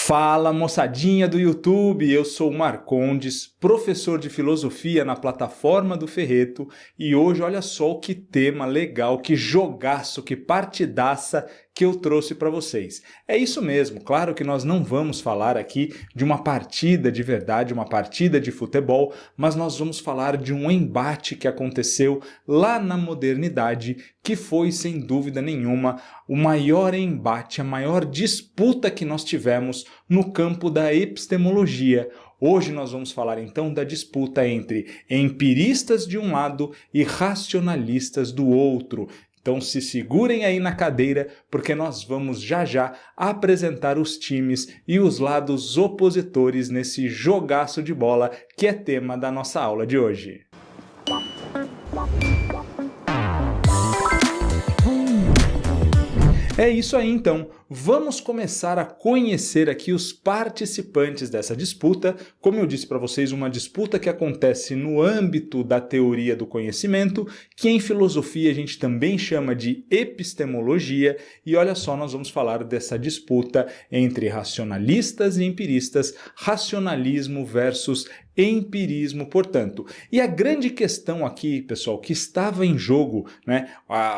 Fala, moçadinha do YouTube, eu sou o Marcondes, professor de filosofia na plataforma do Ferreto, e hoje olha só que tema legal, que jogaço, que partidaça que eu trouxe para vocês. É isso mesmo, claro que nós não vamos falar aqui de uma partida de verdade, uma partida de futebol, mas nós vamos falar de um embate que aconteceu lá na modernidade, que foi, sem dúvida nenhuma, o maior embate, a maior disputa que nós tivemos no campo da epistemologia. Hoje nós vamos falar então da disputa entre empiristas de um lado e racionalistas do outro. Então se segurem aí na cadeira, porque nós vamos já apresentar os times e os lados opositores nesse jogaço de bola que é tema da nossa aula de hoje. É isso aí então, vamos começar a conhecer aqui os participantes dessa disputa. Como eu disse para vocês, uma disputa que acontece no âmbito da teoria do conhecimento, que em filosofia a gente também chama de epistemologia, e olha só, nós vamos falar dessa disputa entre racionalistas e empiristas, racionalismo versus empirismo, portanto. E a grande questão aqui, pessoal, que estava em jogo, né?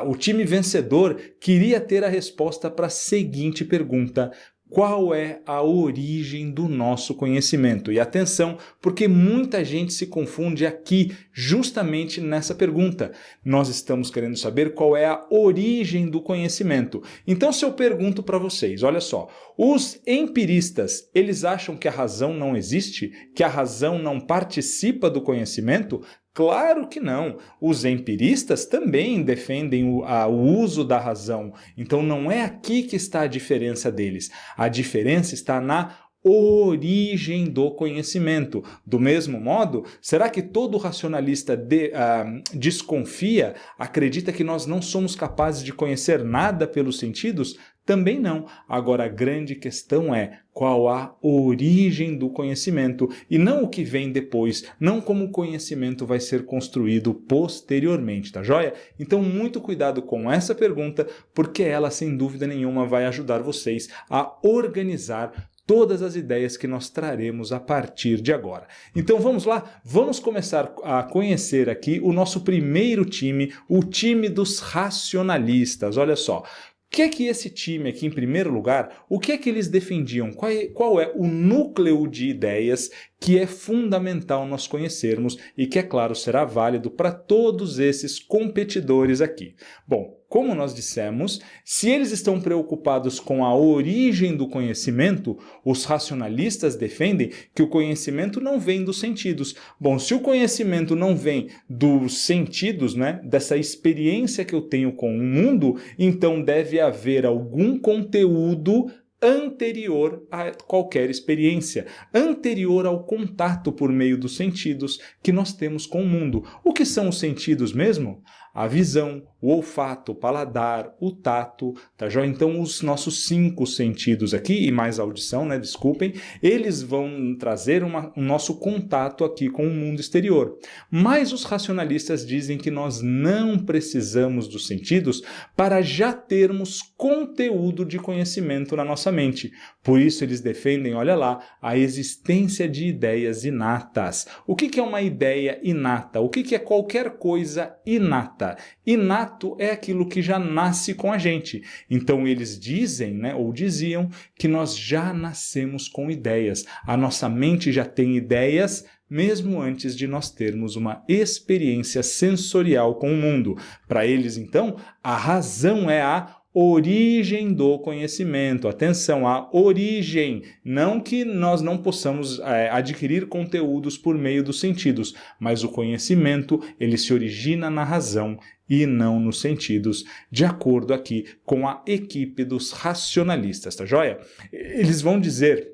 O time vencedor queria ter a resposta para a seguinte pergunta: qual é a origem do nosso conhecimento? E atenção, porque muita gente se confunde aqui justamente nessa pergunta. Nós estamos querendo saber qual é a origem do conhecimento. Então, se eu pergunto para vocês, olha só, os empiristas, eles acham que a razão não existe? Que a razão não participa do conhecimento? Claro que não. Os empiristas também defendem o uso da razão. Então não é aqui que está a diferença deles. A diferença está na origem do conhecimento. Do mesmo modo, será que todo racionalista desconfia, acredita que nós não somos capazes de conhecer nada pelos sentidos? Também não. Agora, a grande questão é qual a origem do conhecimento e não o que vem depois, não como o conhecimento vai ser construído posteriormente, tá joia? Então, muito cuidado com essa pergunta, porque ela, sem dúvida nenhuma, vai ajudar vocês a organizar todas as ideias que nós traremos a partir de agora. Então vamos lá, vamos começar a conhecer aqui o nosso primeiro time, o time dos racionalistas. Olha só, o que é que esse time aqui, em primeiro lugar, o que é que eles defendiam? Qual é o núcleo de ideias que é fundamental nós conhecermos e que, é claro, será válido para todos esses competidores aqui? Bom, como nós dissemos, se eles estão preocupados com a origem do conhecimento, os racionalistas defendem que o conhecimento não vem dos sentidos. Bom, se o conhecimento não vem dos sentidos, né, dessa experiência que eu tenho com o mundo, então deve haver algum conteúdo anterior a qualquer experiência, anterior ao contato por meio dos sentidos que nós temos com o mundo. O que são os sentidos mesmo? A visão, o olfato, o paladar, o tato, tá joia? Então os nossos 5 sentidos aqui, e mais a audição, né, desculpem, eles vão trazer o nosso contato aqui com o mundo exterior. Mas os racionalistas dizem que nós não precisamos dos sentidos para já termos conteúdo de conhecimento na nossa mente. Por isso eles defendem, olha lá, a existência de ideias inatas. O que é uma ideia inata? O que é qualquer coisa inata? Inato é aquilo que já nasce com a gente. Então eles dizem, né, ou diziam, que nós já nascemos com ideias. A nossa mente já tem ideias mesmo antes de nós termos uma experiência sensorial com o mundo. Para eles, então, a razão é a origem do conhecimento. Atenção, a origem. Não que nós não possamos adquirir conteúdos por meio dos sentidos, mas o conhecimento, ele se origina na razão e não nos sentidos, de acordo aqui com a equipe dos racionalistas, tá joia? Eles vão dizer,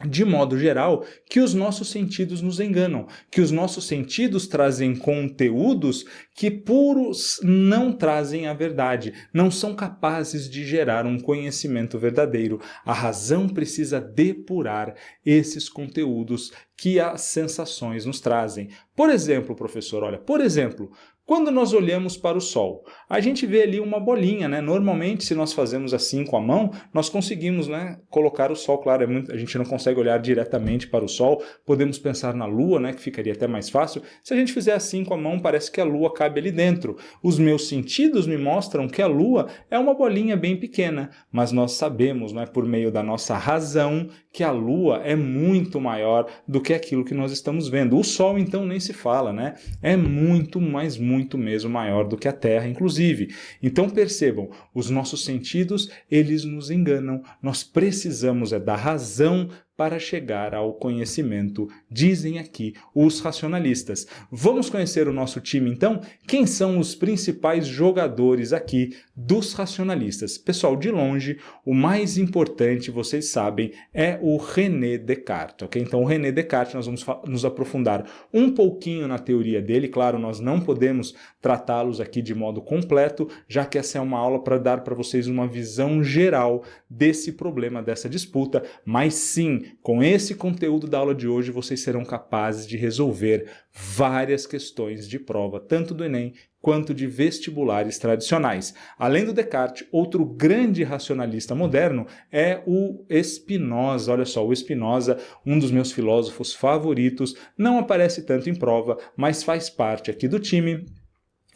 de modo geral, que os nossos sentidos nos enganam, que os nossos sentidos trazem conteúdos que puros não trazem a verdade, não são capazes de gerar um conhecimento verdadeiro. A razão precisa depurar esses conteúdos que as sensações nos trazem. Por exemplo, professor, olha, por exemplo, Quando nós olhamos para o Sol, a gente vê ali uma bolinha, né? Normalmente, se nós fazemos assim com a mão, nós conseguimos, né, colocar o Sol. Claro, a gente não consegue olhar diretamente para o Sol, podemos pensar na Lua, né, que ficaria até mais fácil. Se a gente fizer assim com a mão, parece que a Lua cabe ali dentro. Os meus sentidos me mostram que a Lua é uma bolinha bem pequena, mas nós sabemos, né, por meio da nossa razão, que a Lua é muito maior do que aquilo que nós estamos vendo. O Sol, então, nem se fala, né? É muito, mas muito mesmo maior do que a Terra, inclusive. Então, percebam, os nossos sentidos, eles nos enganam. Nós precisamos da razão para chegar ao conhecimento, dizem aqui os racionalistas. Vamos conhecer o nosso time, então? Quem são os principais jogadores aqui dos racionalistas? Pessoal, de longe, o mais importante, vocês sabem, é o René Descartes, ok? Então, o René Descartes, nós vamos nos aprofundar um pouquinho na teoria dele. Claro, nós não podemos tratá-los aqui de modo completo, já que essa é uma aula para dar para vocês uma visão geral desse problema, dessa disputa, mas sim, com esse conteúdo da aula de hoje, vocês serão capazes de resolver várias questões de prova, tanto do Enem quanto de vestibulares tradicionais. Além do Descartes, outro grande racionalista moderno é o Spinoza. Olha só, o Spinoza, um dos meus filósofos favoritos, não aparece tanto em prova, mas faz parte aqui do time.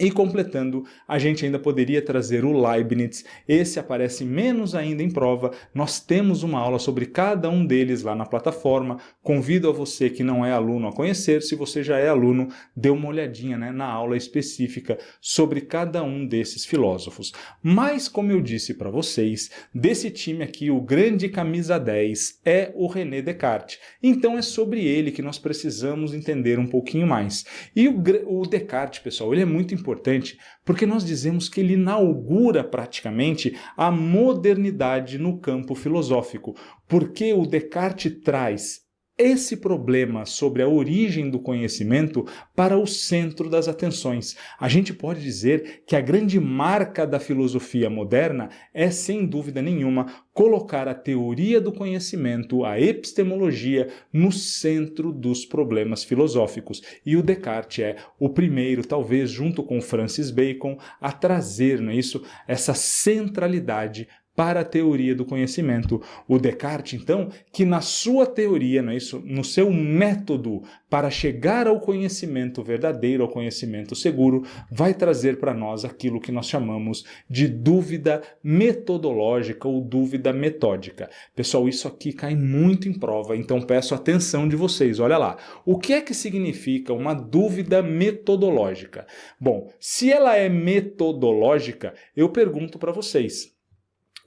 E completando, a gente ainda poderia trazer o Leibniz. Esse aparece menos ainda em prova. Nós temos uma aula sobre cada um deles lá na plataforma. Convido a você que não é aluno a conhecer. Se você já é aluno, dê uma olhadinha, né, na aula específica sobre cada um desses filósofos. Mas, como eu disse para vocês, desse time aqui, o grande camisa 10 é o René Descartes. Então é sobre ele que nós precisamos entender um pouquinho mais. E o Descartes, pessoal, ele é muito importante porque nós dizemos que ele inaugura praticamente a modernidade no campo filosófico, porque o Descartes traz esse problema sobre a origem do conhecimento para o centro das atenções. A gente pode dizer que a grande marca da filosofia moderna é, sem dúvida nenhuma, colocar a teoria do conhecimento, a epistemologia, no centro dos problemas filosóficos. E o Descartes é o primeiro, talvez junto com Francis Bacon, a trazer, não é isso, essa centralidade para a teoria do conhecimento. O Descartes, então, que na sua teoria, não é isso, no seu método para chegar ao conhecimento verdadeiro, ao conhecimento seguro, vai trazer para nós aquilo que nós chamamos de dúvida metodológica ou dúvida metódica. Pessoal, isso aqui cai muito em prova, então peço a atenção de vocês. Olha lá, o que é que significa uma dúvida metodológica? Bom, se ela é metodológica, eu pergunto para vocês,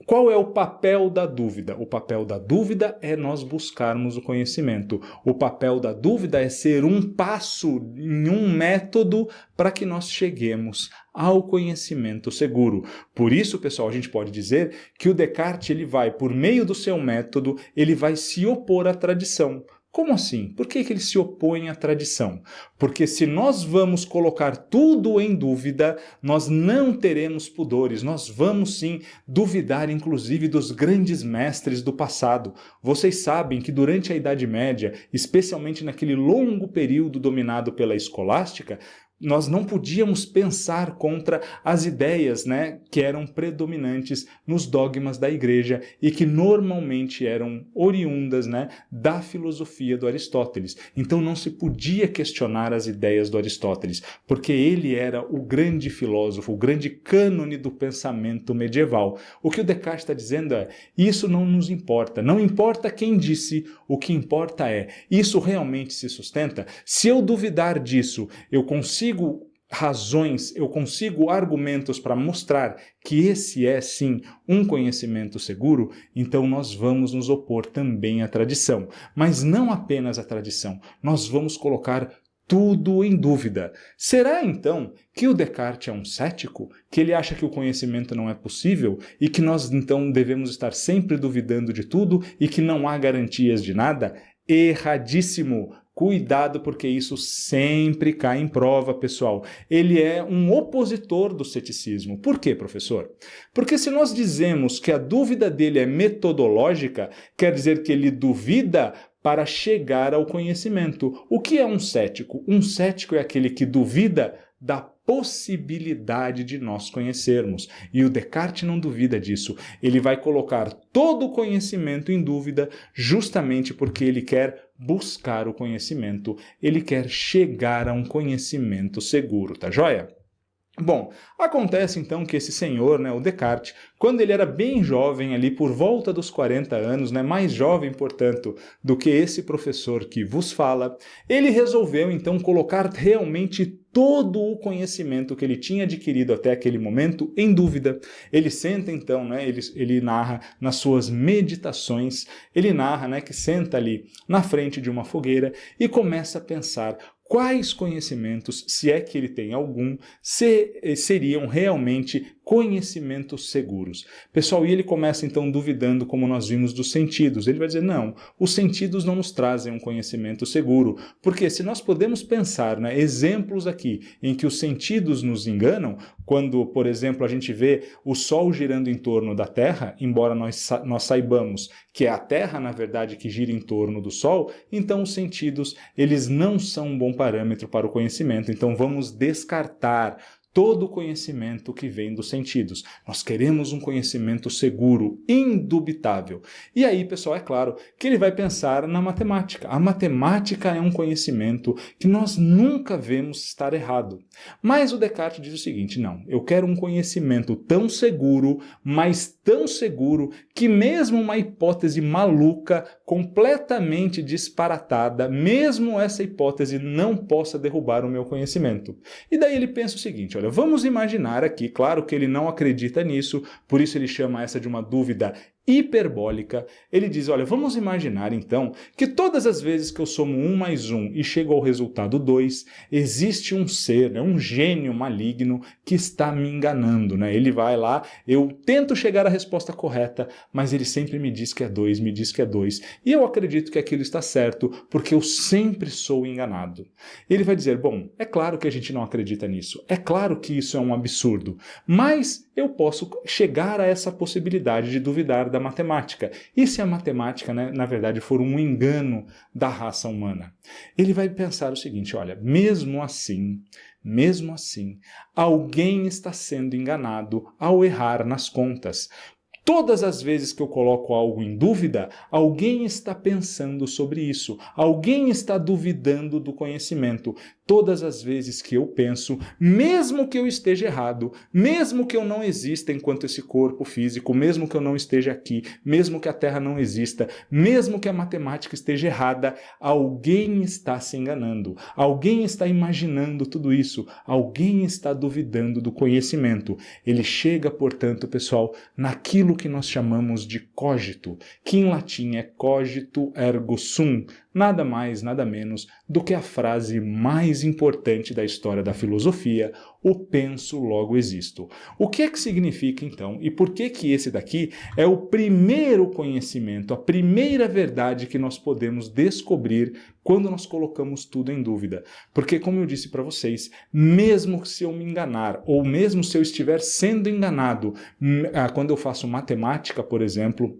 qual é o papel da dúvida? O papel da dúvida é nós buscarmos o conhecimento. O papel da dúvida é ser um passo em um método para que nós cheguemos ao conhecimento seguro. Por isso, pessoal, a gente pode dizer que o Descartes, ele vai, por meio do seu método, ele vai se opor à tradição. Como assim? Por que ele se opõe à tradição? Porque se nós vamos colocar tudo em dúvida, nós não teremos pudores, nós vamos sim duvidar inclusive dos grandes mestres do passado. Vocês sabem que durante a Idade Média, especialmente naquele longo período dominado pela escolástica, nós não podíamos pensar contra as ideias, né, que eram predominantes nos dogmas da igreja e que normalmente eram oriundas, né, da filosofia do Aristóteles. Então não se podia questionar as ideias do Aristóteles, porque ele era o grande filósofo, o grande cânone do pensamento medieval. O que o Descartes está dizendo é, isso não nos importa, não importa quem disse, o que importa é, isso realmente se sustenta? Se eu duvidar disso, eu consigo razões, eu consigo argumentos para mostrar que esse é, sim, um conhecimento seguro, então nós vamos nos opor também à tradição. Mas não apenas à tradição, nós vamos colocar tudo em dúvida. Será, então, que o Descartes é um cético? Que ele acha que o conhecimento não é possível? E que nós, então, devemos estar sempre duvidando de tudo e que não há garantias de nada? Erradíssimo! Cuidado, porque isso sempre cai em prova, pessoal. Ele é um opositor do ceticismo. Por quê, professor? Porque se nós dizemos que a dúvida dele é metodológica, quer dizer que ele duvida para chegar ao conhecimento. O que é um cético? Um cético é aquele que duvida da possibilidade de nós conhecermos. E o Descartes não duvida disso. Ele vai colocar todo o conhecimento em dúvida justamente porque ele quer buscar o conhecimento, ele quer chegar a um conhecimento seguro, tá joia? Bom, acontece então que esse senhor, o Descartes, quando ele era bem jovem, ali por volta dos 40 anos, mais jovem, portanto, do que esse professor que vos fala, ele resolveu então colocar realmente todo o conhecimento que ele tinha adquirido até aquele momento em dúvida. Ele senta então, ele narra nas suas meditações, ele narra que senta ali na frente de uma fogueira e começa a pensar quais conhecimentos, se é que ele tem algum, seriam realmente conhecimentos seguros. Pessoal, e ele começa então duvidando, como nós vimos, dos sentidos. Ele vai dizer, não, os sentidos não nos trazem um conhecimento seguro, porque se nós podemos pensar, exemplos aqui em que os sentidos nos enganam, quando, por exemplo, a gente vê o Sol girando em torno da Terra, embora nós saibamos que é a Terra, na verdade, que gira em torno do Sol, então os sentidos, eles não são um bom parâmetro para o conhecimento. Então vamos descartar todo o conhecimento que vem dos sentidos. Nós queremos um conhecimento seguro, indubitável. E aí, pessoal, é claro que ele vai pensar na matemática. A matemática é um conhecimento que nós nunca vemos estar errado. Mas o Descartes diz o seguinte, não, eu quero um conhecimento tão seguro, mas tão seguro, que mesmo uma hipótese maluca, completamente disparatada, mesmo essa hipótese não possa derrubar o meu conhecimento. E daí ele pensa o seguinte, olha, vamos imaginar aqui, claro que ele não acredita nisso, por isso ele chama essa de uma dúvida hiperbólica. Ele diz, olha, vamos imaginar então que todas as vezes que eu somo 1 mais 1 e chego ao resultado 2, existe um ser, um gênio maligno que está me enganando, Ele vai lá, eu tento chegar à resposta correta, mas ele sempre me diz que é 2, me diz que é 2, e eu acredito que aquilo está certo, porque eu sempre sou enganado. Ele vai dizer, bom, é claro que a gente não acredita nisso, é claro que isso é um absurdo, mas eu posso chegar a essa possibilidade de duvidar da matemática. E se a matemática, na verdade, for um engano da raça humana? Ele vai pensar o seguinte, olha, mesmo assim, alguém está sendo enganado ao errar nas contas. Todas as vezes que eu coloco algo em dúvida, alguém está pensando sobre isso, alguém está duvidando do conhecimento. Todas as vezes que eu penso, mesmo que eu esteja errado, mesmo que eu não exista enquanto esse corpo físico, mesmo que eu não esteja aqui, mesmo que a Terra não exista, mesmo que a matemática esteja errada, alguém está se enganando, alguém está imaginando tudo isso, alguém está duvidando do conhecimento. Ele chega, portanto, pessoal, naquilo que nós chamamos de cogito, que em latim é cogito ergo sum, nada mais, nada menos do que a frase mais importante da história da filosofia, o penso logo existo. O que é que significa então e por que que esse daqui é o primeiro conhecimento, a primeira verdade que nós podemos descobrir quando nós colocamos tudo em dúvida? Porque, como eu disse para vocês, mesmo se eu me enganar, ou mesmo se eu estiver sendo enganado, quando eu faço matemática, por exemplo,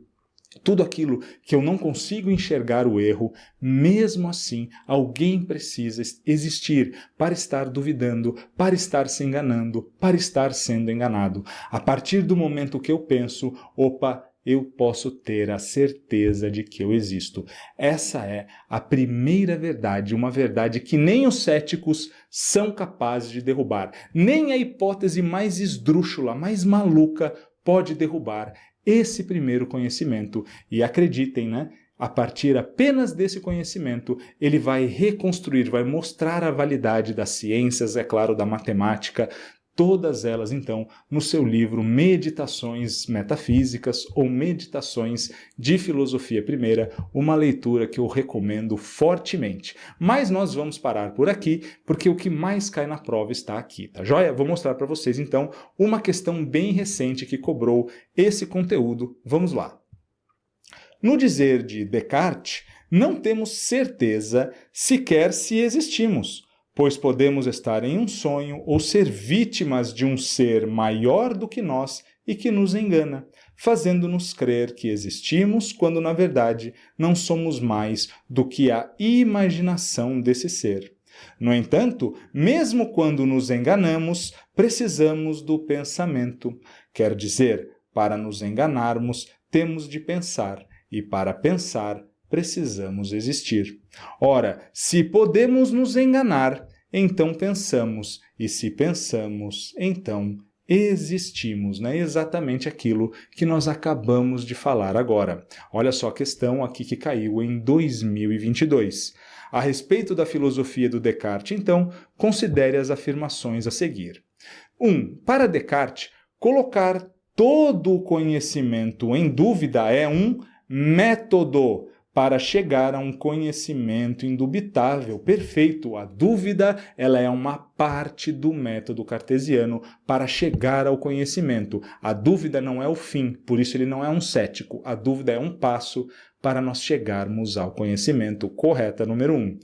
tudo aquilo que eu não consigo enxergar o erro, mesmo assim, alguém precisa existir para estar duvidando, para estar se enganando, para estar sendo enganado. A partir do momento que eu penso, opa, eu posso ter a certeza de que eu existo. Essa é a primeira verdade, uma verdade que nem os céticos são capazes de derrubar. Nem a hipótese mais esdrúxula, mais maluca, pode derrubar esse primeiro conhecimento. E acreditem, a partir apenas desse conhecimento, ele vai reconstruir, vai mostrar a validade das ciências, é claro, da matemática, todas elas, então, no seu livro Meditações Metafísicas ou Meditações de Filosofia Primeira, uma leitura que eu recomendo fortemente. Mas nós vamos parar por aqui, porque o que mais cai na prova está aqui, tá joia? Vou mostrar para vocês, então, uma questão bem recente que cobrou esse conteúdo. Vamos lá. No dizer de Descartes, não temos certeza sequer se existimos, pois podemos estar em um sonho ou ser vítimas de um ser maior do que nós e que nos engana, fazendo-nos crer que existimos quando, na verdade, não somos mais do que a imaginação desse ser. No entanto, mesmo quando nos enganamos, precisamos do pensamento. Quer dizer, para nos enganarmos, temos de pensar, e para pensar, precisamos existir. Ora, se podemos nos enganar, então pensamos, e se pensamos, então existimos, né? Exatamente aquilo que nós acabamos de falar agora. Olha só a questão aqui que caiu em 2022. A respeito da filosofia do Descartes, então, considere as afirmações a seguir. 1. Para Descartes, colocar todo o conhecimento em dúvida é um método para chegar a um conhecimento indubitável, perfeito. A dúvida, ela é uma parte do método cartesiano para chegar ao conhecimento. A dúvida não é o fim, por isso ele não é um cético. A dúvida é um passo para nós chegarmos ao conhecimento. Correta, número 1.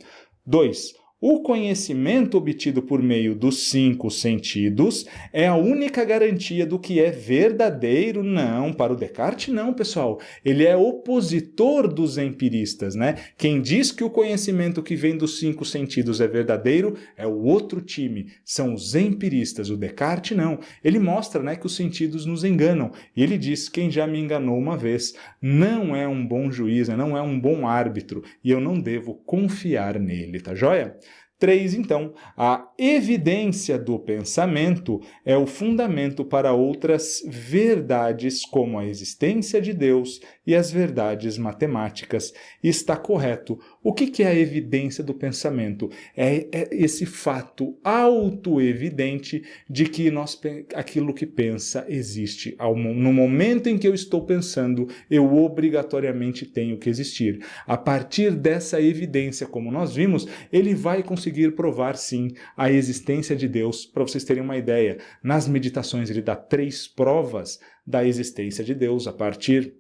2. O conhecimento obtido por meio dos 5 sentidos é a única garantia do que é verdadeiro? Não, para o Descartes não, pessoal. Ele é opositor dos empiristas, né? Quem diz que o conhecimento que vem dos 5 sentidos é verdadeiro é o outro time, são os empiristas. O Descartes não. Ele mostra, né, que os sentidos nos enganam. E ele diz, quem já me enganou uma vez não é um bom juiz, não é um bom árbitro, e eu não devo confiar nele, tá joia? 3, então, a evidência do pensamento é o fundamento para outras verdades, como a existência de Deus e as verdades matemáticas. Está correto. O que é a evidência do pensamento? É esse fato autoevidente de que aquilo que pensa existe. No momento em que eu estou pensando, eu obrigatoriamente tenho que existir. A partir dessa evidência, como nós vimos, ele vai conseguir provar, sim, a existência de Deus. Para vocês terem uma ideia, nas meditações ele dá 3 provas da existência de Deus. A partir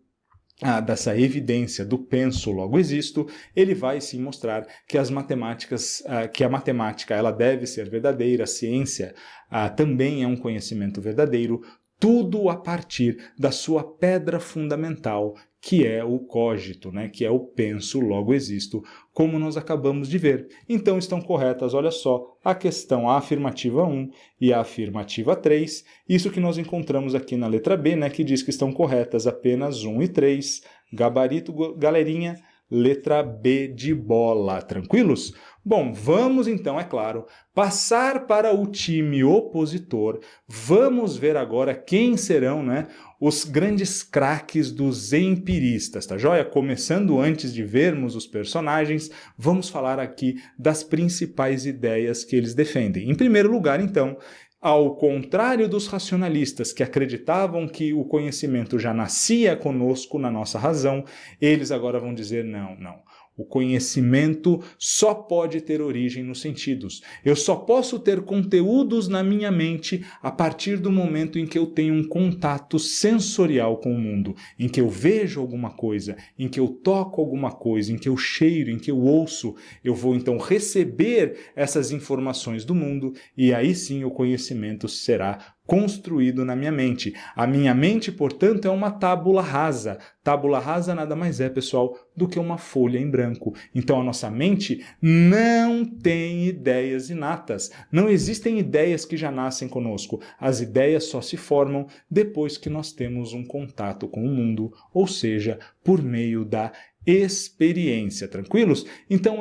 dessa evidência do penso, logo existo, ele vai sim mostrar que a matemática ela deve ser verdadeira, a ciência também é um conhecimento verdadeiro, tudo a partir da sua pedra fundamental, que é o cogito, né? Que é o penso, logo existo, como nós acabamos de ver. Então estão corretas, olha só, a afirmativa 1 e a afirmativa 3, isso que nós encontramos aqui na letra B, né? Que diz que estão corretas apenas 1 e 3, gabarito, galerinha, letra B de bola, tranquilos? Bom, vamos então, é claro, passar para o time opositor. Vamos ver agora quem serão, né, os grandes craques dos empiristas, tá joia? Começando antes de vermos os personagens, vamos falar aqui das principais ideias que eles defendem. Em primeiro lugar, então, ao contrário dos racionalistas que acreditavam que o conhecimento já nascia conosco na nossa razão, eles agora vão dizer não. O conhecimento só pode ter origem nos sentidos. Eu só posso ter conteúdos na minha mente a partir do momento em que eu tenho um contato sensorial com o mundo, em que eu vejo alguma coisa, em que eu toco alguma coisa, em que eu cheiro, em que eu ouço. Eu vou então receber essas informações do mundo e aí sim o conhecimento será construído na minha mente. A minha mente, portanto, é uma tábula rasa. Tábula rasa nada mais é, pessoal, do que uma folha em branco. Então a nossa mente não tem ideias inatas. Não existem ideias que já nascem conosco. As ideias só se formam depois que nós temos um contato com o mundo, ou seja, por meio da experiência. Tranquilos? Então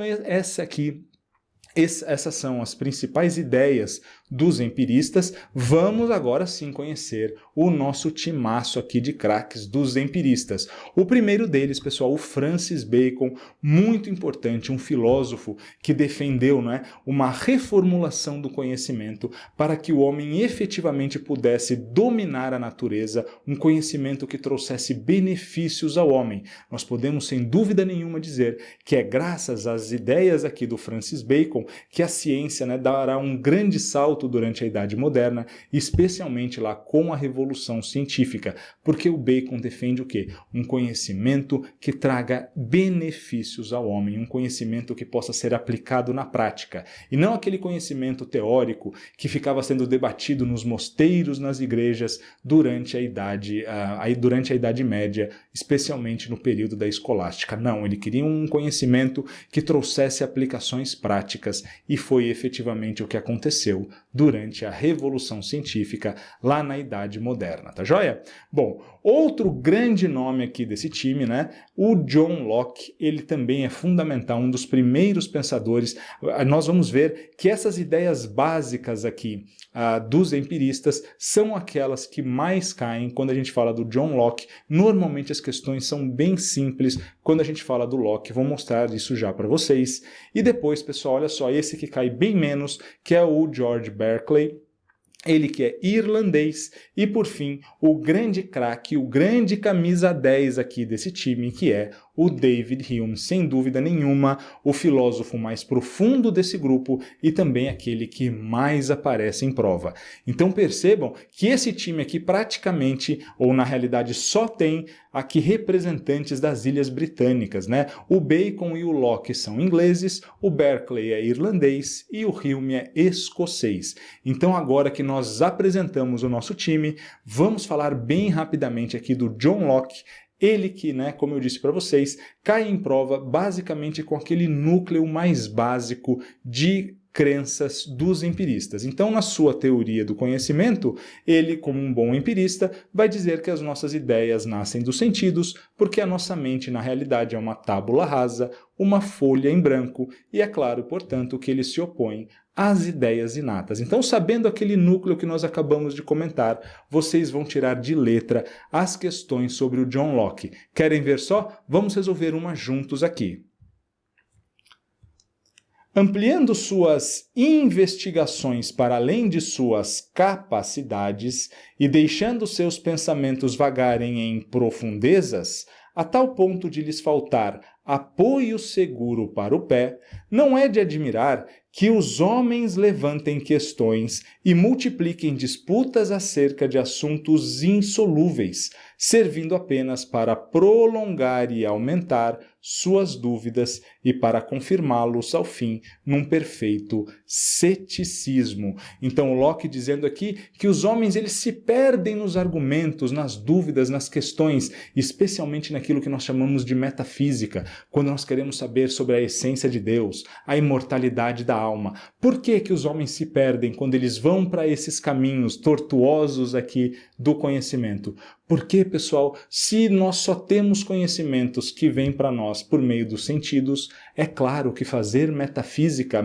essas são as principais ideias dos empiristas. Vamos agora sim conhecer o nosso timaço aqui de craques dos empiristas. O primeiro deles, pessoal, o Francis Bacon, muito importante, um filósofo que defendeu, né, uma reformulação do conhecimento para que o homem efetivamente pudesse dominar a natureza, um conhecimento que trouxesse benefícios ao homem. Nós podemos, sem dúvida nenhuma, dizer que é graças às ideias aqui do Francis Bacon que a ciência, né, dará um grande salto durante a Idade Moderna, especialmente lá com a Revolução Científica, porque o Bacon defende o quê? Um conhecimento que traga benefícios ao homem, um conhecimento que possa ser aplicado na prática, e não aquele conhecimento teórico que ficava sendo debatido nos mosteiros, nas igrejas, durante a Idade Média, especialmente no período da escolástica. Não, ele queria um conhecimento que trouxesse aplicações práticas científicas, e foi efetivamente o que aconteceu durante a Revolução Científica lá na Idade Moderna, tá joia? Bom, outro grande nome aqui desse time, né? O John Locke, ele também é fundamental, um dos primeiros pensadores. Nós vamos ver que essas ideias básicas aqui dos empiristas são aquelas que mais caem quando a gente fala do John Locke. Normalmente as questões são bem simples quando a gente fala do Locke. Vou mostrar isso já para vocês. E depois, pessoal, olha só, esse que cai bem menos, que é o George Berkeley. Ele que é irlandês, e por fim, o grande craque, o grande camisa 10 aqui desse time, que é o David Hume, sem dúvida nenhuma, o filósofo mais profundo desse grupo e também aquele que mais aparece em prova. Então percebam que esse time aqui praticamente, ou na realidade só tem aqui representantes das Ilhas Britânicas, né? O Bacon e o Locke são ingleses, o Berkeley é irlandês e o Hume é escocês. Então agora que nós apresentamos o nosso time, vamos falar bem rapidamente aqui do John Locke. Ele que, né, como eu disse para vocês, cai em prova basicamente com aquele núcleo mais básico de crenças dos empiristas. Então, na sua teoria do conhecimento, ele, como um bom empirista, vai dizer que as nossas ideias nascem dos sentidos, porque a nossa mente, na realidade, é uma tábula rasa, uma folha em branco, e é claro, portanto, que ele se opõe às ideias inatas. Então, sabendo aquele núcleo que nós acabamos de comentar, vocês vão tirar de letra as questões sobre o John Locke. Querem ver só? Vamos resolver uma juntos aqui. Ampliando suas investigações para além de suas capacidades e deixando seus pensamentos vagarem em profundezas, a tal ponto de lhes faltar apoio seguro para o pé, não é de admirar que os homens levantem questões e multipliquem disputas acerca de assuntos insolúveis, servindo apenas para prolongar e aumentar suas dúvidas e para confirmá-los ao fim num perfeito ceticismo. Então Locke dizendo aqui que os homens eles se perdem nos argumentos, nas dúvidas, nas questões, especialmente naquilo que nós chamamos de metafísica, quando nós queremos saber sobre a essência de Deus, a imortalidade da alma. Por que que os homens se perdem quando eles vão para esses caminhos tortuosos aqui do conhecimento? Porque, pessoal, se nós só temos conhecimentos que vêm para nós por meio dos sentidos, é claro que fazer metafísica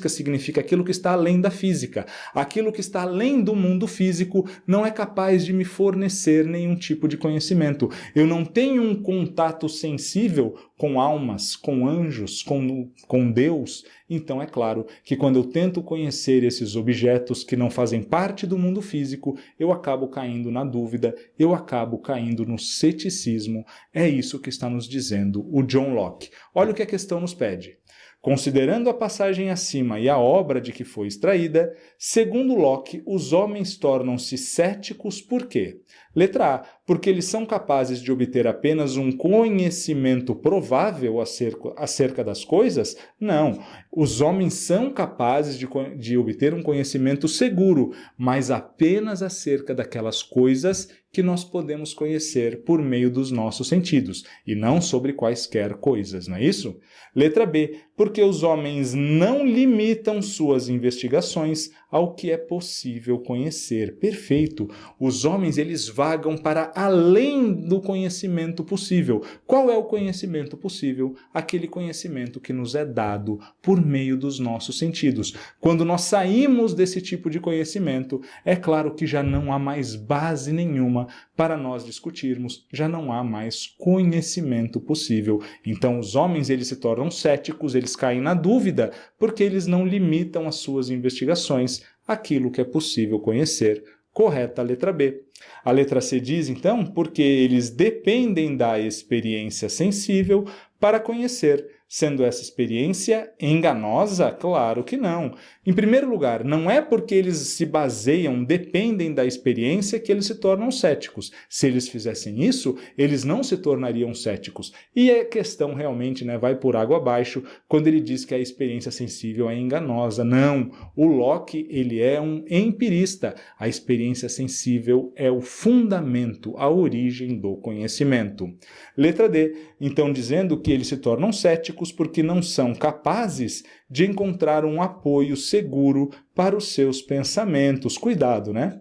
significa aquilo que está além da física. Aquilo que está além do mundo físico não é capaz de me fornecer nenhum tipo de conhecimento. Eu não tenho um contato sensível com almas, com anjos, com Deus. Então é claro que quando eu tento conhecer esses objetos que não fazem parte do mundo físico, eu acabo caindo na dúvida, eu acabo caindo no ceticismo. É isso que está nos dizendo o John Locke. Olha o que a questão nos pede. Considerando a passagem acima e a obra de que foi extraída, segundo Locke, os homens tornam-se céticos por quê? Letra A, porque eles são capazes de obter apenas um conhecimento provável acerca das coisas? Não, os homens são capazes de obter um conhecimento seguro, mas apenas acerca daquelas coisas que nós podemos conhecer por meio dos nossos sentidos, e não sobre quaisquer coisas, não é isso? Letra B, porque os homens não limitam suas investigações ao que é possível conhecer. Perfeito. Os homens, eles vagam para além do conhecimento possível. Qual é o conhecimento possível? Aquele conhecimento que nos é dado por meio dos nossos sentidos. Quando nós saímos desse tipo de conhecimento, é claro que já não há mais base nenhuma para nós discutirmos, já não há mais conhecimento possível. Então os homens eles se tornam céticos, eles caem na dúvida, porque eles não limitam as suas investigações àquilo que é possível conhecer. Correta a letra B. A letra C diz, então, porque eles dependem da experiência sensível para conhecer. Sendo essa experiência enganosa? Claro que não. Em primeiro lugar, não é porque eles se baseiam, dependem da experiência que eles se tornam céticos. Se eles fizessem isso, eles não se tornariam céticos. E a questão realmente vai por água abaixo quando ele diz que a experiência sensível é enganosa. Não, o Locke ele é um empirista. A experiência sensível é o fundamento, a origem do conhecimento. Letra D, então dizendo que eles se tornam céticos céticos porque não são capazes de encontrar um apoio seguro para os seus pensamentos. Cuidado, né?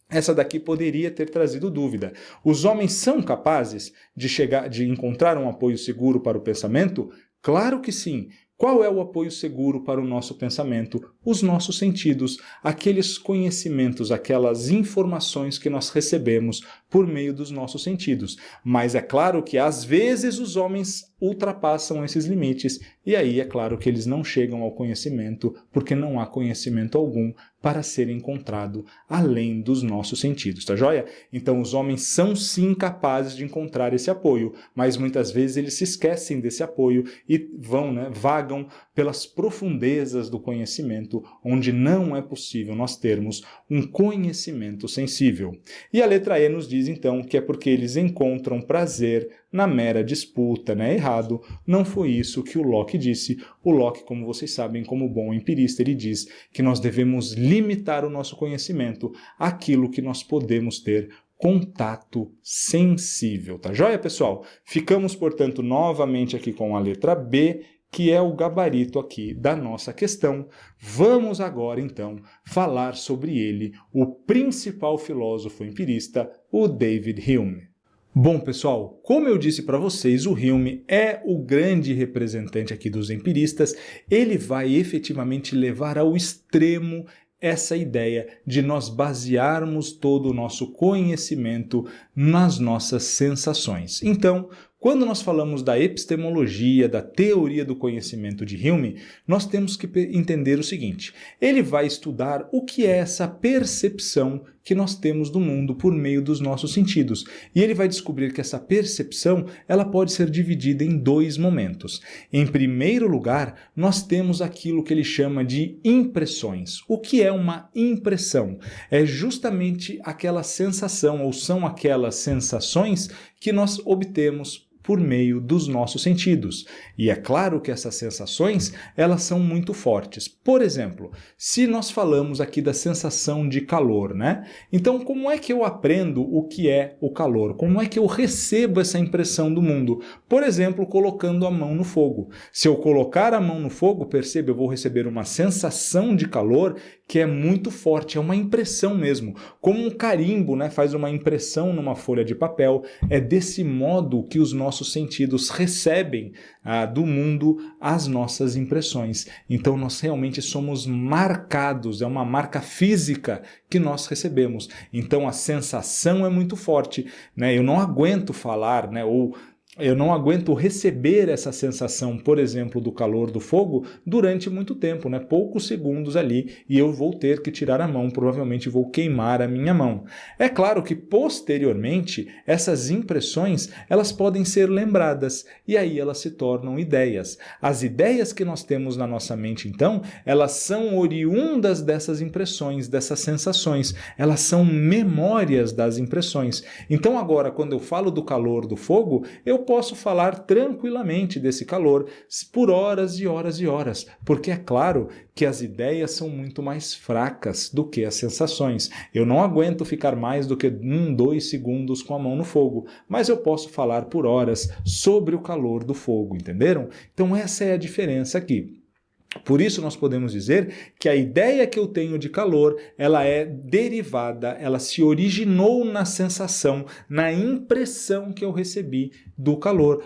Essa daqui poderia ter trazido dúvida. Os homens são capazes de encontrar um apoio seguro para o pensamento? Claro que sim. Qual é o apoio seguro para o nosso pensamento? Os nossos sentidos, aqueles conhecimentos, aquelas informações que nós recebemos por meio dos nossos sentidos. Mas é claro que às vezes os homens ultrapassam esses limites e aí é claro que eles não chegam ao conhecimento porque não há conhecimento algum para ser encontrado além dos nossos sentidos, tá joia? Então os homens são sim capazes de encontrar esse apoio, mas muitas vezes eles se esquecem desse apoio e vagam pelas profundezas do conhecimento, onde não é possível nós termos um conhecimento sensível. E a letra E nos diz então que é porque eles encontram prazer na mera disputa, né? Errado, não foi isso que o Locke disse. O Locke, como vocês sabem, como bom empirista, ele diz que nós devemos limitar o nosso conhecimento àquilo que nós podemos ter contato sensível, tá joia, pessoal? Ficamos, portanto, novamente aqui com a letra B, que é o gabarito aqui da nossa questão. Vamos agora, então, falar sobre ele, o principal filósofo empirista, o David Hume. Bom, pessoal, como eu disse para vocês, o Hume é o grande representante aqui dos empiristas. Ele vai efetivamente levar ao extremo essa ideia de nós basearmos todo o nosso conhecimento nas nossas sensações. Então, quando nós falamos da epistemologia, da teoria do conhecimento de Hume, nós temos que entender o seguinte: ele vai estudar o que é essa percepção que nós temos do mundo por meio dos nossos sentidos. E ele vai descobrir que essa percepção ela pode ser dividida em dois momentos. Em primeiro lugar, nós temos aquilo que ele chama de impressões. O que é uma impressão? É justamente aquela sensação, ou são aquelas sensações que nós obtemos por meio dos nossos sentidos. E é claro que essas sensações, elas são muito fortes. Por exemplo, se nós falamos aqui da sensação de calor, né? Então, como é que eu aprendo o que é o calor? Como é que eu recebo essa impressão do mundo? Por exemplo, colocando a mão no fogo. Se eu colocar a mão no fogo, perceba, eu vou receber uma sensação de calor que é muito forte, é uma impressão mesmo. Como um carimbo, né, faz uma impressão numa folha de papel, é desse modo que os nossos sentidos recebem do mundo as nossas impressões. Então nós realmente somos marcados, é uma marca física que nós recebemos. Então a sensação é muito forte, né? Eu não aguento falar, né, ou eu não aguento receber essa sensação, por exemplo, do calor do fogo durante muito tempo, né? Poucos segundos ali, e eu vou ter que tirar a mão, provavelmente vou queimar a minha mão. É claro que posteriormente essas impressões elas podem ser lembradas e aí elas se tornam ideias. As ideias que nós temos na nossa mente, então, elas são oriundas dessas impressões, dessas sensações. Elas são memórias das impressões. Então agora, quando eu falo do calor do fogo, eu posso falar tranquilamente desse calor por horas e horas e horas, porque é claro que as ideias são muito mais fracas do que as sensações. Eu não aguento ficar mais do que 2 segundos com a mão no fogo, mas eu posso falar por horas sobre o calor do fogo, entenderam? Então essa é a diferença aqui. Por isso nós podemos dizer que a ideia que eu tenho de calor, ela é derivada, ela se originou na sensação, na impressão que eu recebi do calor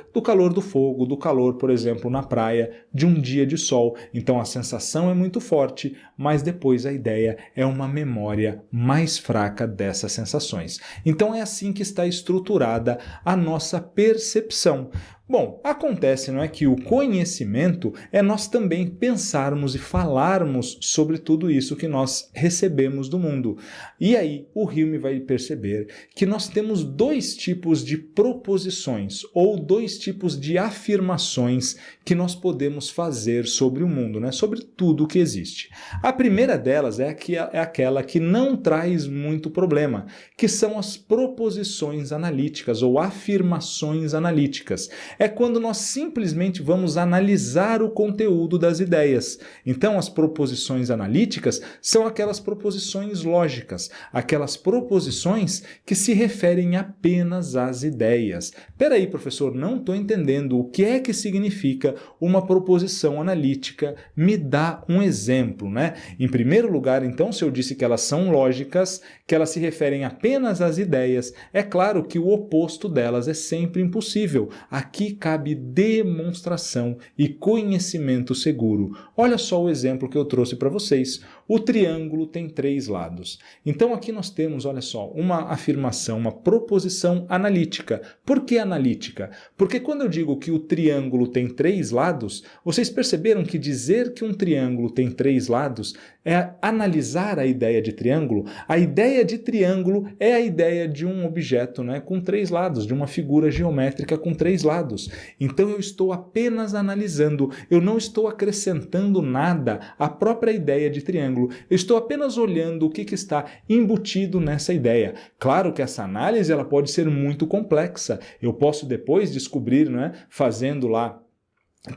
do fogo, do calor, por exemplo, na praia, de um dia de sol. Então a sensação é muito forte, mas depois a ideia é uma memória mais fraca dessas sensações. Então é assim que está estruturada a nossa percepção. Bom, acontece, não é, que o conhecimento é nós também pensarmos e falarmos sobre tudo isso que nós recebemos do mundo. E aí o Hume vai perceber que nós temos 2 tipos de proposições ou 2 tipos de afirmações que nós podemos fazer sobre o mundo, né, sobre tudo que existe. A primeira delas é aquela que não traz muito problema, que são as proposições analíticas ou afirmações analíticas. é quando nós simplesmente vamos analisar o conteúdo das ideias. Então, as proposições analíticas são aquelas proposições lógicas, aquelas proposições que se referem apenas às ideias. Peraí, professor, não estou entendendo o que é que significa uma proposição analítica. Me dá um exemplo, né? Em primeiro lugar, então, se eu disse que elas são lógicas, que elas se referem apenas às ideias, é claro que o oposto delas é sempre impossível. Aqui cabe demonstração e conhecimento seguro. Olha só o exemplo que eu trouxe para vocês. O triângulo tem 3 lados. Então aqui nós temos, olha só, uma afirmação, uma proposição analítica. Por que analítica? Porque quando eu digo que o triângulo tem 3 lados, vocês perceberam que dizer que um triângulo tem 3 lados é analisar a ideia de triângulo? A ideia de triângulo é a ideia de um objeto, né, com 3 lados, de uma figura geométrica com 3 lados. Então eu estou apenas analisando, eu não estou acrescentando nada à própria ideia de triângulo, eu estou apenas olhando o que está embutido nessa ideia. Claro que essa análise ela pode ser muito complexa, eu posso depois descobrir, né, fazendo lá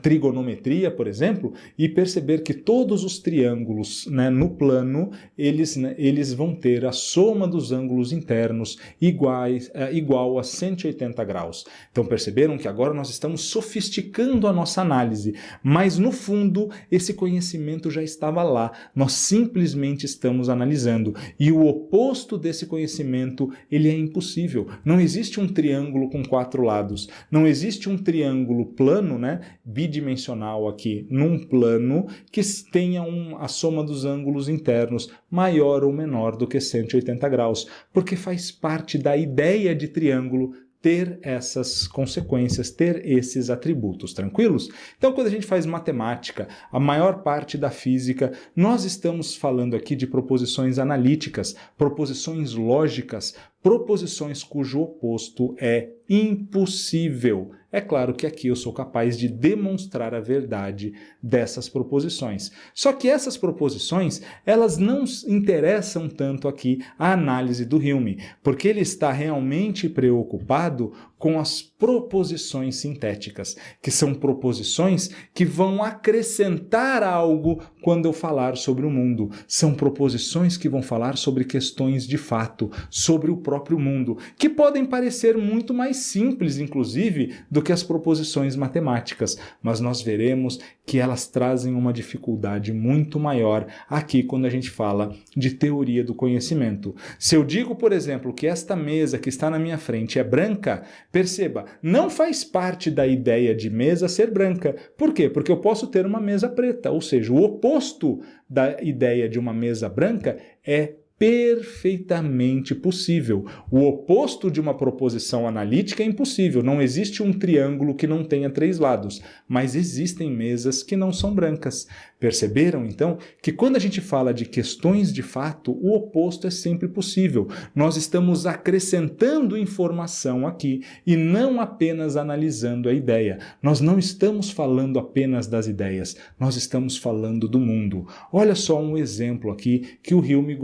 trigonometria, por exemplo, e perceber que todos os triângulos, né, no plano, eles vão ter a soma dos ângulos internos igual a 180 graus. Então perceberam que agora nós estamos sofisticando a nossa análise, mas no fundo esse conhecimento já estava lá, nós simplesmente estamos analisando. E o oposto desse conhecimento, ele é impossível. Não existe um triângulo com 4 lados, não existe um triângulo plano, né, bidimensional aqui num plano que tenha a soma dos ângulos internos maior ou menor do que 180 graus, porque faz parte da ideia de triângulo ter essas consequências, ter esses atributos, tranquilos? Então, quando a gente faz matemática, a maior parte da física, nós estamos falando aqui de proposições analíticas, proposições lógicas, proposições cujo oposto é impossível. É claro que aqui eu sou capaz de demonstrar a verdade dessas proposições. Só que essas proposições, elas não interessam tanto aqui a análise do Hume, porque ele está realmente preocupado com as proposições sintéticas, que são proposições que vão acrescentar algo quando eu falar sobre o mundo. São proposições que vão falar sobre questões de fato, sobre o próprio mundo, que podem parecer muito mais simples, inclusive, do que as proposições matemáticas, mas nós veremos que elas trazem uma dificuldade muito maior aqui quando a gente fala de teoria do conhecimento. Se eu digo, por exemplo, que esta mesa que está na minha frente é branca, perceba, não faz parte da ideia de mesa ser branca. Por quê? Porque eu posso ter uma mesa preta, ou seja, o oposto da ideia de uma mesa branca é perfeitamente possível. O oposto de uma proposição analítica é impossível. Não existe um triângulo que não tenha 3 lados, mas existem mesas que não são brancas. Perceberam, então, que quando a gente fala de questões de fato, o oposto é sempre possível. Nós estamos acrescentando informação aqui e não apenas analisando a ideia. Nós não estamos falando apenas das ideias, nós estamos falando do mundo. Olha só um exemplo aqui que o Hume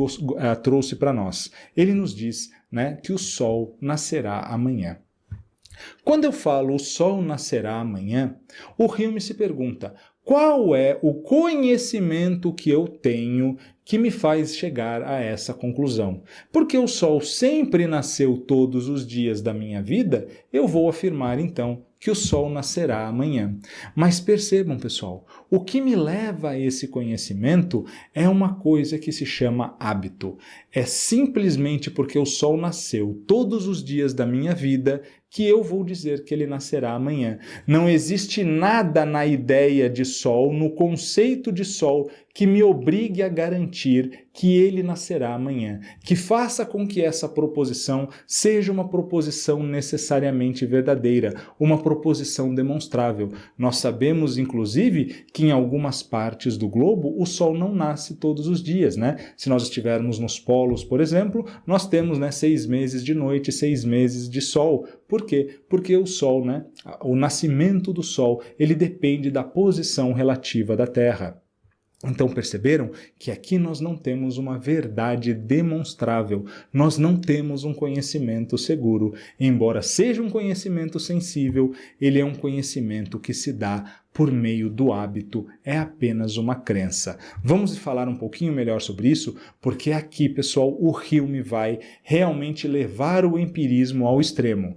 trouxe para nós. Ele nos diz, né, que o sol nascerá amanhã. Quando eu falo o sol nascerá amanhã, o Hume se pergunta: qual é o conhecimento que eu tenho que me faz chegar a essa conclusão? Porque o sol sempre nasceu todos os dias da minha vida, eu vou afirmar então que o sol nascerá amanhã. Mas percebam, pessoal, o que me leva a esse conhecimento é uma coisa que se chama hábito. É simplesmente porque o sol nasceu todos os dias da minha vida que eu vou dizer que ele nascerá amanhã. Não existe nada na ideia de sol, no conceito de sol, que me obrigue a garantir que ele nascerá amanhã, que faça com que essa proposição seja uma proposição necessariamente verdadeira, uma proposição demonstrável. Nós sabemos, inclusive, que em algumas partes do globo o sol não nasce todos os dias, né? Se nós estivermos nos polos, por exemplo, nós temos, né, 6 meses de noite, 6 meses de sol. Por quê? Porque o sol, né, o nascimento do sol, ele depende da posição relativa da Terra. Então perceberam que aqui nós não temos uma verdade demonstrável, nós não temos um conhecimento seguro. Embora seja um conhecimento sensível, ele é um conhecimento que se dá por meio do hábito, é apenas uma crença. Vamos falar um pouquinho melhor sobre isso, porque aqui, pessoal, o Hume vai realmente levar o empirismo ao extremo.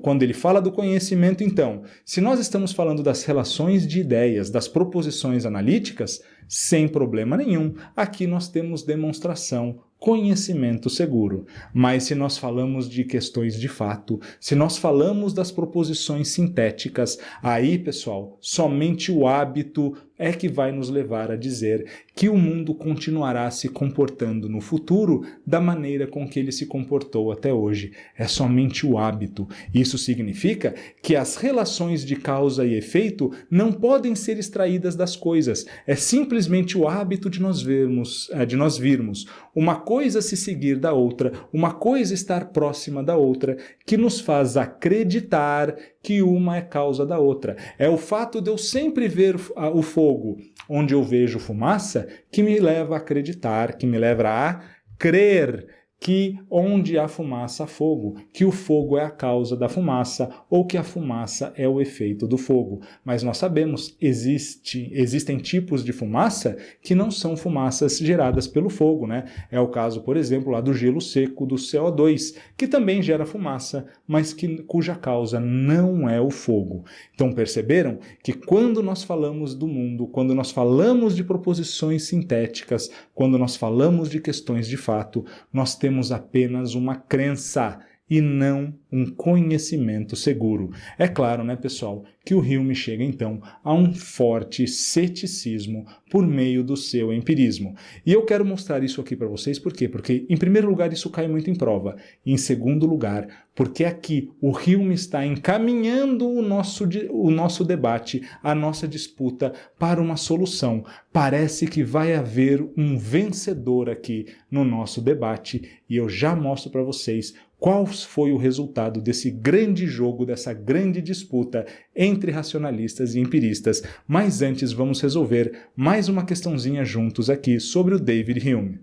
Quando ele fala do conhecimento, então, se nós estamos falando das relações de ideias, das proposições analíticas, sem problema nenhum, aqui nós temos demonstração, conhecimento seguro. Mas se nós falamos de questões de fato, se nós falamos das proposições sintéticas, aí, pessoal, somente o hábito é que vai nos levar a dizer que o mundo continuará se comportando no futuro da maneira com que ele se comportou até hoje. É somente o hábito. Isso significa que as relações de causa e efeito não podem ser extraídas das coisas. É simplesmente o hábito de nós virmos uma coisa se seguir da outra, uma coisa estar próxima da outra, que nos faz acreditar que uma é causa da outra. É o fato de eu sempre ver o fogo onde eu vejo fumaça que me leva a acreditar, que me leva a crer que onde há fumaça há fogo, que o fogo é a causa da fumaça ou que a fumaça é o efeito do fogo. Mas nós sabemos, existem tipos de fumaça que não são fumaças geradas pelo fogo, né? É o caso, por exemplo, lá do gelo seco, do CO2, que também gera fumaça, mas cuja causa não é o fogo. Então perceberam que quando nós falamos do mundo, quando nós falamos de proposições sintéticas, quando nós falamos de questões de fato, nós temos apenas uma crença e não um conhecimento seguro. É claro, né, pessoal, que o Hume chega então a um forte ceticismo por meio do seu empirismo. E eu quero mostrar isso aqui para vocês, por quê? Porque, em primeiro lugar, isso cai muito em prova. E, em segundo lugar, porque aqui o Hume está encaminhando o nosso debate, a nossa disputa para uma solução. Parece que vai haver um vencedor aqui no nosso debate e eu já mostro para vocês qual foi o resultado desse grande jogo, dessa grande disputa entre racionalistas e empiristas. Mas antes vamos resolver mais uma questãozinha juntos aqui sobre o David Hume.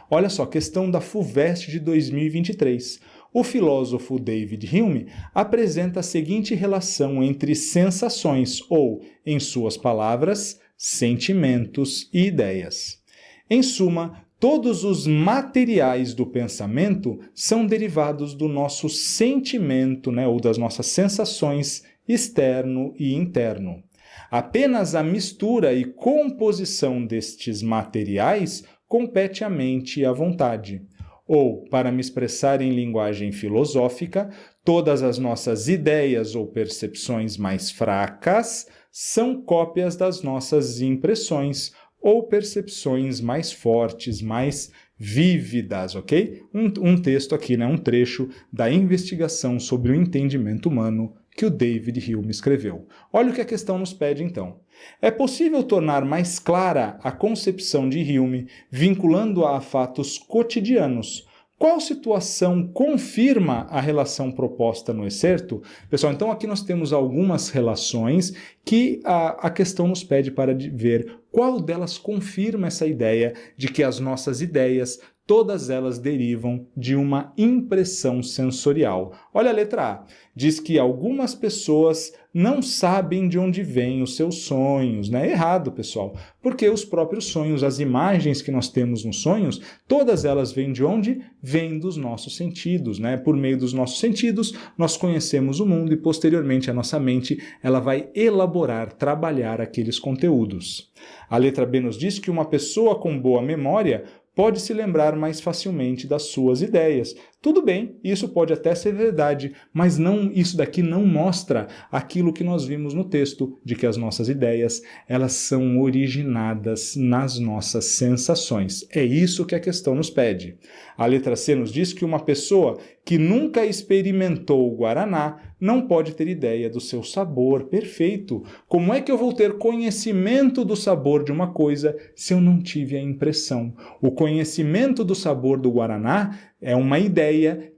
Olha só, questão da FUVEST de 2023. O filósofo David Hume apresenta a seguinte relação entre sensações ou, em suas palavras, sentimentos e ideias. Em suma, todos os materiais do pensamento são derivados do nosso sentimento, né, ou das nossas sensações externo e interno. Apenas a mistura e composição destes materiais compete à mente e à vontade. Ou, para me expressar em linguagem filosófica, todas as nossas ideias ou percepções mais fracas são cópias das nossas impressões ou percepções mais fortes, mais vívidas, ok? Um texto aqui, né, um trecho da investigação sobre o entendimento humano que o David Hume escreveu. Olha o que a questão nos pede, então. É possível tornar mais clara a concepção de Hume, vinculando-a a fatos cotidianos. Qual situação confirma a relação proposta no excerto? Pessoal, então aqui nós temos algumas relações que a questão nos pede para ver qual delas confirma essa ideia de que as nossas ideias, todas elas derivam de uma impressão sensorial. Olha a letra A. Diz que algumas pessoas não sabem de onde vêm os seus sonhos, né? Errado, pessoal. Porque os próprios sonhos, as imagens que nós temos nos sonhos, todas elas vêm de onde? Vêm dos nossos sentidos, né? Por meio dos nossos sentidos, nós conhecemos o mundo e, posteriormente, a nossa mente ela vai elaborar, trabalhar aqueles conteúdos. A letra B nos diz que uma pessoa com boa memória pode se lembrar mais facilmente das suas ideias. Tudo bem, isso pode até ser verdade, mas isso daqui não mostra aquilo que nós vimos no texto, de que as nossas ideias, elas são originadas nas nossas sensações. É isso que a questão nos pede. A letra C nos diz que uma pessoa que nunca experimentou o guaraná não pode ter ideia do seu sabor perfeito. Como é que eu vou ter conhecimento do sabor de uma coisa se eu não tive a impressão? O conhecimento do sabor do guaraná é uma ideia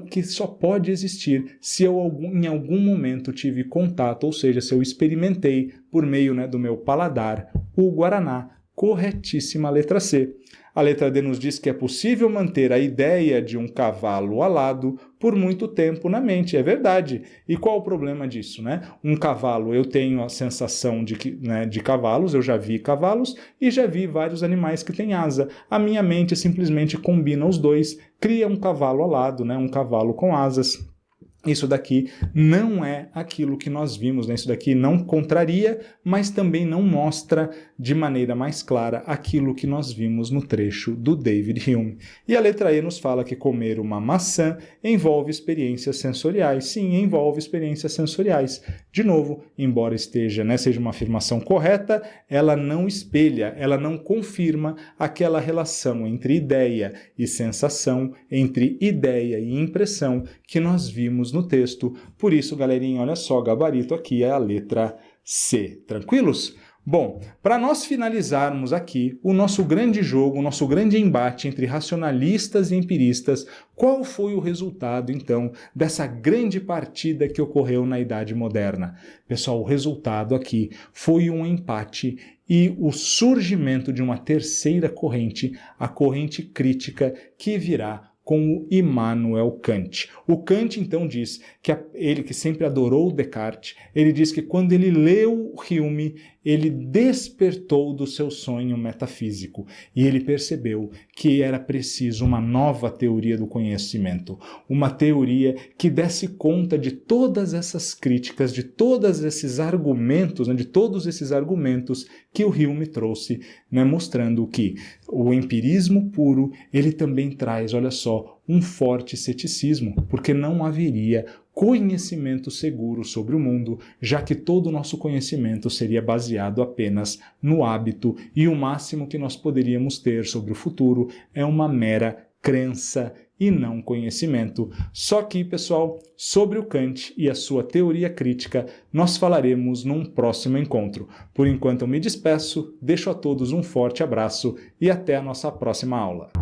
que só pode existir se eu em algum momento tive contato, ou seja, se eu experimentei por meio, né, do meu paladar o Guaraná. Corretíssima a letra C. A letra D nos diz que é possível manter a ideia de um cavalo alado por muito tempo na mente. É verdade. E qual o problema disso, né? Um cavalo, eu tenho a sensação de cavalos, eu já vi cavalos e já vi vários animais que têm asa. A minha mente simplesmente combina os dois, cria um cavalo alado, né? Um cavalo com asas. Isso daqui não é aquilo que nós vimos, né? Isso daqui não contraria, mas também não mostra de maneira mais clara aquilo que nós vimos no trecho do David Hume. E a letra E nos fala que comer uma maçã envolve experiências sensoriais. Sim, envolve experiências sensoriais. De novo, embora seja uma afirmação correta, ela não espelha, ela não confirma aquela relação entre ideia e sensação, entre ideia e impressão que nós vimos no texto. Por isso, galerinha, olha só, gabarito aqui é a letra C. Tranquilos? Bom, para nós finalizarmos aqui o nosso grande jogo, o nosso grande embate entre racionalistas e empiristas, qual foi o resultado, então, dessa grande partida que ocorreu na Idade Moderna? Pessoal, o resultado aqui foi um empate e o surgimento de uma terceira corrente, a corrente crítica, que virá com o Immanuel Kant. O Kant, então, diz que ele que sempre adorou Descartes, ele diz que quando ele leu Hume, ele despertou do seu sonho metafísico e ele percebeu que era preciso uma nova teoria do conhecimento, uma teoria que desse conta de todas essas críticas, de todos esses argumentos, né, de todos esses argumentos que o Hume trouxe, né, mostrando que o empirismo puro, ele também traz, olha só, um forte ceticismo, porque não haveria conhecimento seguro sobre o mundo, já que todo o nosso conhecimento seria baseado apenas no hábito e o máximo que nós poderíamos ter sobre o futuro é uma mera crença e não conhecimento. Só que, pessoal, sobre o Kant e a sua teoria crítica, nós falaremos num próximo encontro. Por enquanto eu me despeço, deixo a todos um forte abraço e até a nossa próxima aula.